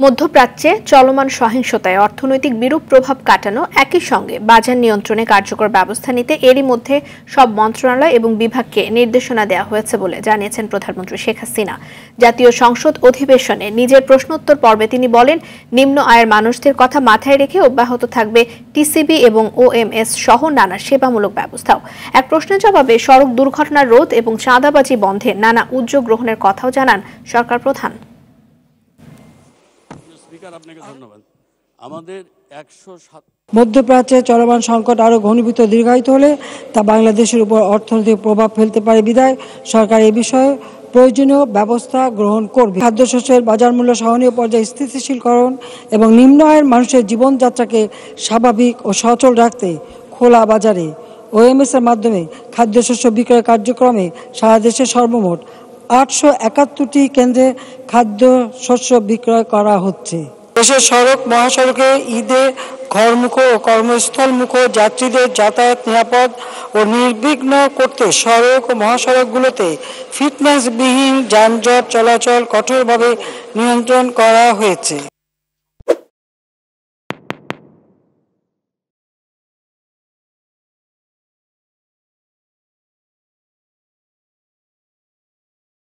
মধ্যপ্রাচ্যে চলমান সহিংসতায় অর্থনৈতিক বিরূপ প্রভাব কাটানো, একই সঙ্গে বাজার নিয়ন্ত্রণে কার্যকর ব্যবস্থা নিতে এরই মধ্যে সব মন্ত্রণালয় এবং বিভাগকে নির্দেশনা দেওয়া হয়েছে বলে জানিয়েছেন প্রধানমন্ত্রী শেখ হাসিনা। জাতীয় সংসদ অধিবেশনে নিজের প্রশ্নোত্তর পর্বে তিনি বলেন, নিম্ন আয়ের মানুষদের কথা মাথায় রেখে অব্যাহত থাকবে টিসিবি এবং ওএমএস সহ নানা সেবামূলক ব্যবস্থাও। এক প্রশ্নের জবাবে সড়ক দুর্ঘটনা রোধ এবং চাঁদাবাজি বন্ধে নানা উদ্যোগ গ্রহণের কথাও জানান সরকার প্রধান। মধ্যপ্রাচ্যে চলমান সংকট আরও ঘনীভূত দীর্ঘায়িত হলে তা বাংলাদেশের উপর অর্থনৈতিক প্রভাব ফেলতে পারে বিধায় সরকার এ বিষয়ে প্রয়োজনীয় ব্যবস্থা গ্রহণ করবে। খাদ্যশস্যের বাজার মূল্য সহনীয় পর্যায়ে স্থিতিশীলকরণ এবং নিম্ন আয়ের মানুষের জীবনযাত্রাকে স্বাভাবিক ও সচল রাখতে খোলা বাজারে ওএমএস এর মাধ্যমে খাদ্যশস্য বিক্রয় কার্যক্রমে সারা দেশে সর্বমোট 871টি কেন্দ্রে খাদ্যশস্য বিক্রয় করা হচ্ছে। দেশের সড়ক মহাসড়কে ঈদে ঘরমুখো ও কর্মস্থলমুখো যাত্রীদের যাতায়াত নিরাপদ ও নির্বিঘ্ন করতে সড়ক ও মহাসড়কগুলোতে ফিটনেসবিহীন যানজট চলাচল কঠোরভাবে নিয়ন্ত্রণ করা হয়েছে।